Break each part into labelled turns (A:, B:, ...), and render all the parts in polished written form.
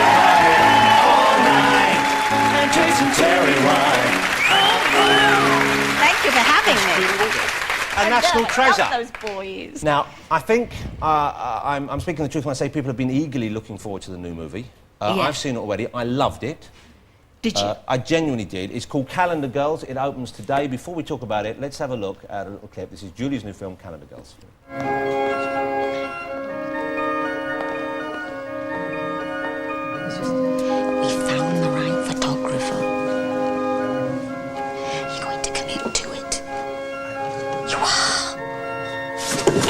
A: all night and chasing cherry wine.
B: Thank you for having me.
C: A national treasure.
B: I love those boys.
C: Now, I think I'm speaking the truth when I say people have been eagerly looking forward to the new movie.
B: Yeah.
C: I've seen it already. I loved it.
B: Did you?
C: I genuinely did. It's called Calendar Girls. It opens today. Before we talk about it, let's have a look at a little clip. This is Julie's new film, Calendar Girls.
D: We found the right photographer. You're going to commit to it. You are. Sorry.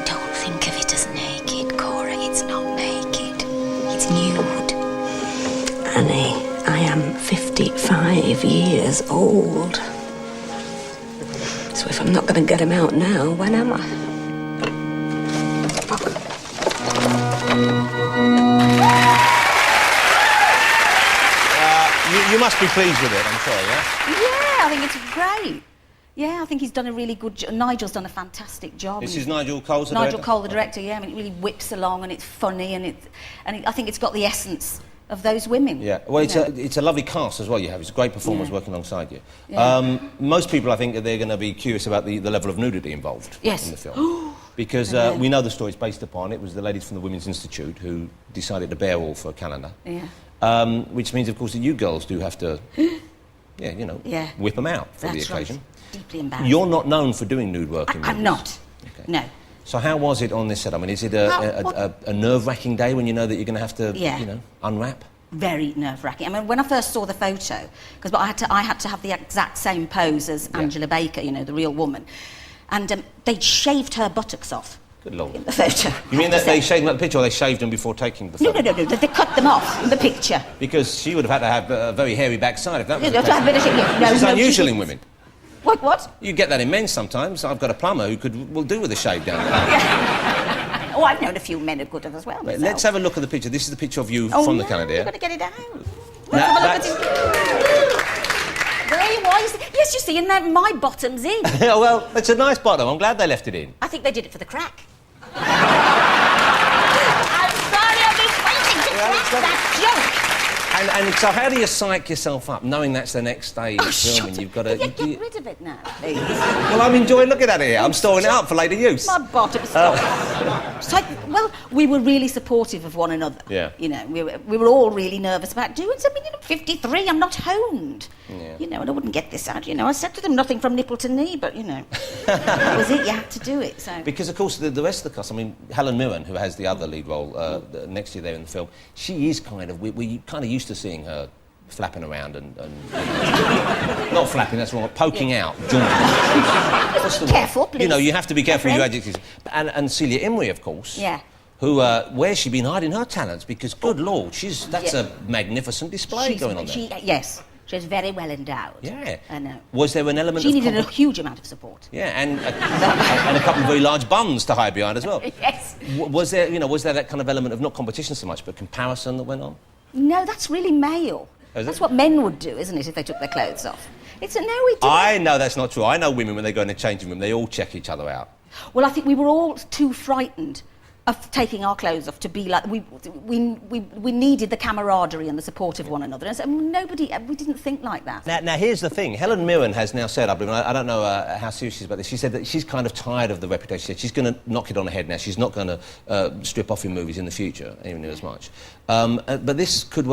D: Don't think of it as naked, Cora. It's not naked. It's nude. Annie, I am 55 years old. So if I'm not going to get him out now, when am I?
C: You must be pleased with it, I'm sure, yeah?
B: Yeah, I think it's great. Yeah, I think he's done a really good job. Nigel's done a fantastic job.
C: This is Nigel Cole, the director?
B: Nigel Cole, the director, yeah. I mean, it really whips along and it's funny and I think it's got the essence of those women.
C: Yeah, well, it's a lovely cast as well you have. It's a great performers working alongside you.
B: Yeah.
C: Most people, I think, they're going to be curious about the level of nudity involved in the film. Because we know the story it's based upon. It was the ladies from the Women's Institute who decided to bear all for a calendar.
B: Yeah.
C: Which means, of course, that you girls do have to, whip them out for the occasion.
B: Right. Deeply embarrassing.
C: You're not known for doing nude work in movies.
B: I'm not. Okay. No.
C: So how was it on this set? I mean, is it a nerve-wracking day when you know that you're going to have to, unwrap?
B: Very nerve-wracking. I mean, when I first saw the photo, because I had to have the exact same pose as Angela Baker, the real woman, and they'd shaved her buttocks off.
C: Good Lord.
B: In the photo.
C: You mean that they shaved them at the picture, or they shaved them before taking the photo?
B: No. They cut them off in the picture.
C: Because she would have had to have a very hairy backside if that was the case.
B: Which
C: is unusual in women.
B: What?
C: You get that in men sometimes. I've got a plumber who will do with a shave down there.
B: Oh, I've known a few men who could have as well.
C: Right, let's have a look at the picture. This is the picture of you from the calendar.
B: You've got to get it out. Let's have a look at it. There, why is it? Yes, you see, and then my bottom's in.
C: Well, it's a nice bottom. I'm glad they left it in.
B: I think they did it for the crack. I'm sorry, I've been waiting to crack that joke.
C: And so how do you psych yourself up, knowing that's the next stage of filming? You've got to...
B: Get rid of it now, please.
C: Well, I'm enjoying looking at it here. I'm storing it up for later use.
B: My bottom's well, we were really supportive of one another.
C: Yeah.
B: We were all really nervous about doing something. 53, I'm not honed. Yeah. And I wouldn't get this out. I said to them, nothing from nipple to knee, but, that was it. You had to do it, so...
C: Because, of course, the rest of the cast, I mean, Helen Mirren, who has the other lead role next to you there in the film, she is kind of... We're kind of used to seeing her flapping around and not flapping, that's wrong, poking out, jaunting.
B: Careful, please.
C: You have to be careful with your adjectives. And Celia Imrie, of course.
B: Yeah.
C: Who, where's she been hiding her talents? Because, good Lord, that's a magnificent display going on there.
B: Yes. She's very well endowed.
C: Yeah.
B: I know.
C: Was there an element
B: She needed a huge amount of support.
C: Yeah, and a couple of very large bums to hide behind as well.
B: Yes.
C: Was there that kind of element of not competition so much, but comparison that went on?
B: No, that's really male. That's what men would do, isn't it, if they took their clothes off? We didn't.
C: I know that's not true. I know women, when they go in the changing room, they all check each other out.
B: Well, I think we were all too frightened of taking our clothes off to be like... We needed the camaraderie and the support of one another. And so we didn't think like that.
C: Now, here's the thing. Helen Mirren has now said, I believe, I don't know how serious she is about this, she said that she's kind of tired of the reputation. She said she's going to knock it on the head now. She's not going to strip off in movies in the future, even as much. But this could be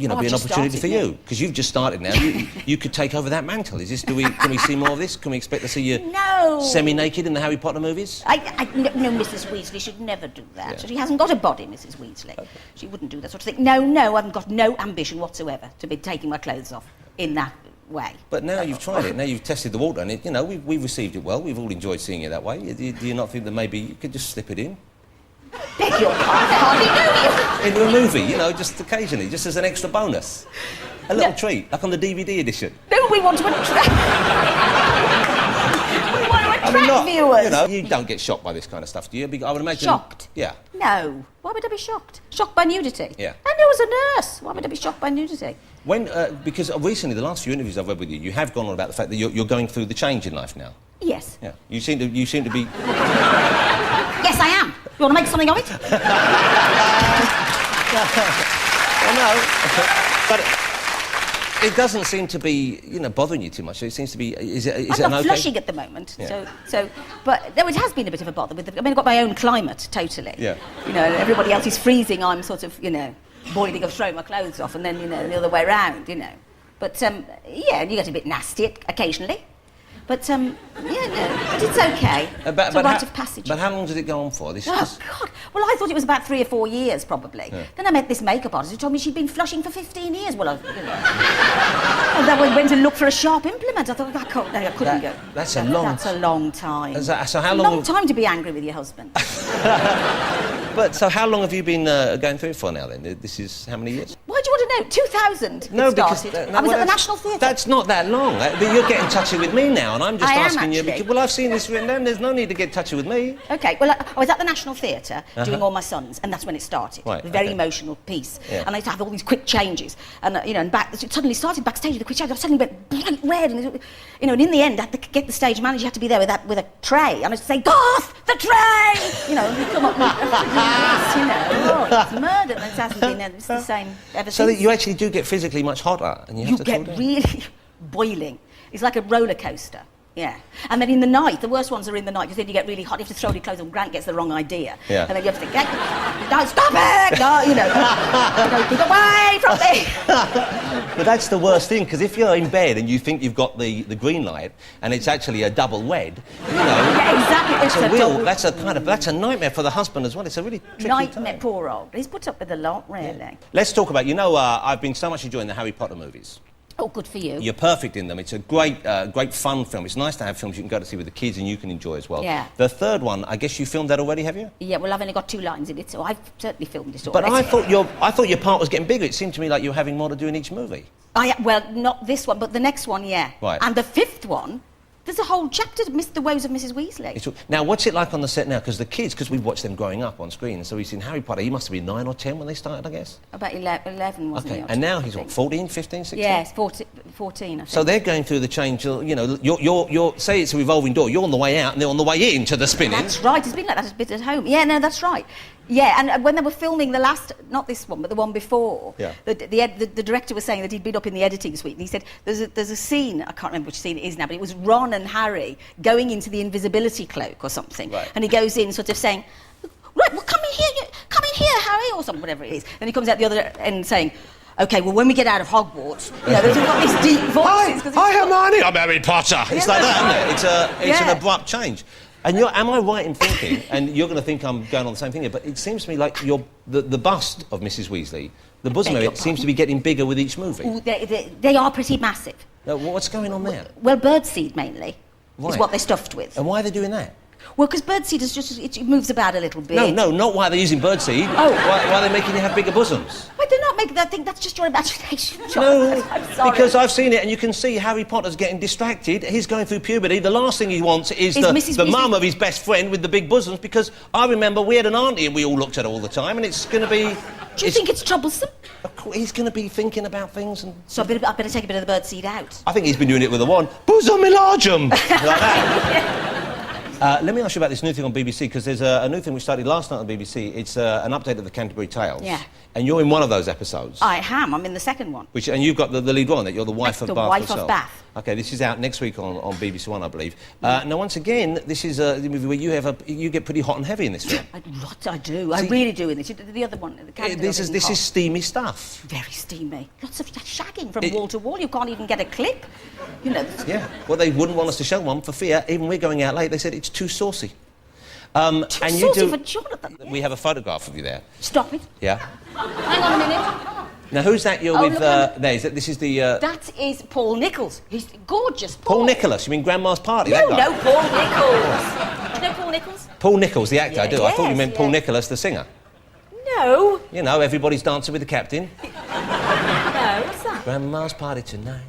C: an opportunity for you, because you've just started now. You could take over that mantle. Can we see more of this? Can we expect to see you semi-naked in the Harry Potter movies?
B: No, Mrs. Weasley should never do that. Yeah. She hasn't got a body, Mrs. Weasley. Okay. She wouldn't do that sort of thing. No, I've got no ambition whatsoever to be taking my clothes off in that way.
C: But now you've tried it, now you've tested the water, and we've received it well. We've all enjoyed seeing it that way. Do you not think that maybe you could just slip it in?
B: Beg your pardon, hardly know you.
C: Into a movie, just occasionally, just as an extra bonus. A little treat, like on the DVD edition.
B: No, we want to attract... viewers.
C: You don't get shocked by this kind of stuff, do you? I would imagine...
B: Shocked?
C: Yeah.
B: No. Why would I be shocked? Shocked by nudity?
C: Yeah.
B: I know as a nurse. Why would I be shocked by nudity?
C: Because recently, the last few interviews I've read with you have gone on about the fact that you're going through the change in life now.
B: Yes.
C: Yeah. You seem to be...
B: Yes, I am. You want to make something of it?
C: Well, no. But it doesn't seem to be, bothering you too much. It seems to be... Is it
B: I'm not
C: okay?
B: flushing at the moment,
C: Yeah.
B: but no, it has been a bit of a bother with I've got my own climate, totally.
C: Yeah.
B: Everybody else is freezing, I'm sort of, boiling of throwing my clothes off, and then, the other way round, But, yeah, you get a bit nasty occasionally. But, but it's okay. It's a rite of passage.
C: But how long did it go on for?
B: Oh, God. Well, I thought it was about 3 or 4 years, probably.
C: Yeah.
B: Then I met this makeup artist who told me she'd been flushing for 15 years. Well, and then we went to look for a sharp implement. I thought, I couldn't go.
C: That's a long...
B: That's a long time.
C: So how
B: a
C: long...
B: long time to be angry with your husband.
C: But, so how long have you been going through it for now, then? This is how many years?
B: Why do you want to know? 2000
C: No,
B: it
C: because...
B: started. I was at the National Theatre.
C: That's not that long. But you're getting touchy with me now, and I'm just
B: I am,
C: asking you...
B: actually.
C: Because, well, I've seen this written down. There's no need to get touchy with me.
B: OK, well, I was at the National Theatre doing All My Sons, and that's when it started.
C: Right,
B: A very
C: okay.
B: emotional piece.
C: Yeah.
B: And I used to have all these quick changes. And, and it suddenly started backstage with the quick changes. I suddenly went bright red. And, and in the end, I had to get the stage manager, had to be there with a tray. And I used to say, Garth, the tray! And he'd come up with it's murder. And it hasn't been, it's the same ever
C: So
B: since.
C: that you actually do get physically much hotter, and you have to cool
B: get
C: down.
B: really boiling. It's like a roller coaster. Yeah. And then in the night, the worst ones are in the night, because then you get really hot. You have to throw your clothes on. Grant gets the wrong idea.
C: Yeah.
B: And then you have to think, no, stop it! No, keep away from me!
C: But that's the worst thing, because if you're in bed and you think you've got the green light, and it's actually a double wed,
B: Yeah, exactly.
C: that's a nightmare for the husband as well. It's a really tricky
B: Nightmare,
C: time.
B: poor old. He's put up with a lot, really.
C: Let's talk about, I've been so much enjoying the Harry Potter movies.
B: Oh, good for you.
C: You're perfect in them. It's a great fun film. It's nice to have films you can go to see with the kids and you can enjoy as well.
B: Yeah.
C: The third one, I guess you filmed that already, have you?
B: Yeah, well, I've only got 2 lines in it, so I've certainly filmed it
C: But
B: already.
C: I thought your part was getting bigger. It seemed to me like you were having more to do in each movie.
B: Well, not this one, but the next one, yeah.
C: Right.
B: And the 5th one, there's a whole chapter, The Woes of Mrs. Weasley.
C: Now, what's it like on the set now? Because the kids, because we've watched them growing up on screen, so we've seen Harry Potter, he must have been 9 or 10 when they started, I guess?
B: About 11, wasn't he?
C: Okay, and now he's, 14, 15, 16?
B: Yes, 14, I think.
C: So they're going through the change, you're say it's a revolving door, you're on the way out and they're on the way into the spinning.
B: That's right, it's been like that a bit at home. Yeah, no, that's right. Yeah, and when they were filming the last, not this one, but the one before,
C: Yeah.
B: the director was saying that he'd been up in the editing suite, and he said, there's a scene, I can't remember which scene it is now, but it was Ron and Harry going into the invisibility cloak or something.
C: Right.
B: And he goes in sort of saying, right, well, come in here, Harry, or something, whatever it is. And he comes out the other end saying, OK, well, when we get out of Hogwarts, they've got these deep voices.
C: Hi, Hermione, I'm Harry Potter. It's like that, isn't it? It's an abrupt change. And am I right in thinking, and you're going to think I'm going on the same thing here, but it seems to me like the bust of Mrs. Weasley, the bosom of it seems to be getting bigger with each movie.
B: Ooh, they are pretty massive.
C: Now, what's going on there?
B: Well, birdseed mainly
C: Right.
B: is what they're stuffed with.
C: And why are they doing that?
B: Well, because birdseed is just, it moves about a little bit.
C: No, not why they're using birdseed.
B: Oh.
C: Why are they making you have bigger bosoms?
B: Why they're not making that thing? That's just your imagination, John.
C: No,
B: I'm sorry.
C: because I've seen it and you can see Harry Potter's getting distracted. He's going through puberty. The last thing he wants is
B: Mrs.
C: the
B: Weasley.
C: mum of his best friend with the big bosoms, because I remember we had an auntie and we all looked at her all the time, and it's going to be...
B: Do you think it's troublesome?
C: He's going to be thinking about things and...
B: So I better take a bit of the birdseed out.
C: I think he's been doing it with a wand. Bosom enlargem! Like that. Let me ask you about this new thing on BBC, because there's a new thing which started last night on BBC. It's an update of the Canterbury Tales.
B: Yeah.
C: And you're in one of those episodes.
B: I am. I'm in the second one.
C: And you've got the lead role in it. You're the wife of
B: The
C: Bath
B: wife
C: herself.
B: of Bath.
C: OK, this is out next week on BBC One, I believe. Now, once again, this is the movie where you get pretty hot and heavy in this film.
B: I do. I really do in this. The other one, the Canterbury
C: This
B: isn't
C: is
B: hot.
C: steamy stuff.
B: Very steamy. Lots of shagging from wall to wall. You can't even get a clip.
C: Yeah. Well, they wouldn't want us to show one for fear. Even we're going out late. They said it's too saucy.
B: Too saucy for Jonathan.
C: We have a photograph of you there.
B: Stop it.
C: Yeah.
B: Hang on a minute.
C: Now, who's that you're with
B: look,
C: there? This is the...
B: That is Paul Nichols. He's gorgeous.
C: Paul Nicholas. You mean Grandma's Party?
B: No,
C: that guy?
B: no, Paul Nichols. Do you know Paul Nichols?
C: Paul Nichols, the actor, I do. I thought you
B: Yes,
C: meant Paul
B: yes.
C: Nicholas, the singer.
B: No.
C: You know, Everybody's Dancing with the Captain.
B: No, what's that?
C: Grandma's Party tonight.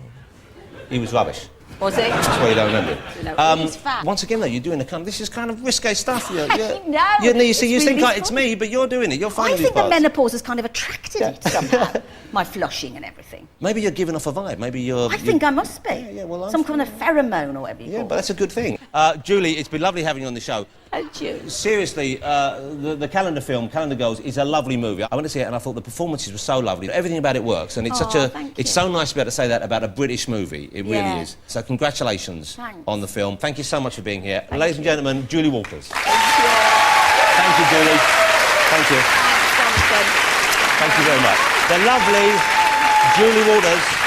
C: He was rubbish.
B: Was it?
C: That's why you don't remember it.
B: No, he's fat.
C: Once again, though, you're doing this is kind of risque stuff.
B: I know.
C: You see, you
B: It's
C: think
B: really
C: like it's
B: funny.
C: me, but you're doing it. You're
B: I
C: finding these
B: think the
C: parts.
B: menopause has kind of attracted it somehow. My flushing and everything.
C: Maybe you're giving off a vibe. Maybe you're...
B: I think I must be.
C: Yeah, well,
B: some kind of pheromone or whatever you
C: Yeah,
B: call
C: but
B: it.
C: that's a good thing. Julie, it's been lovely having you on the show.
B: And you.
C: Seriously, the Calendar film, Calendar Girls, is a lovely movie. I went to see it and I thought the performances were so lovely. Everything about it works, and it's
B: Thank
C: it's
B: you.
C: so nice to be able to say that about a British movie. It really
B: Yeah.
C: is. So congratulations
B: Thanks.
C: on the film. Thank you so much for being here. Ladies and gentlemen, Julie Walters.
B: Thank you.
C: Thank you, Julie. Thank you.
B: Thanks, Jonathan.
C: Thank you very much. The lovely Julie Walters.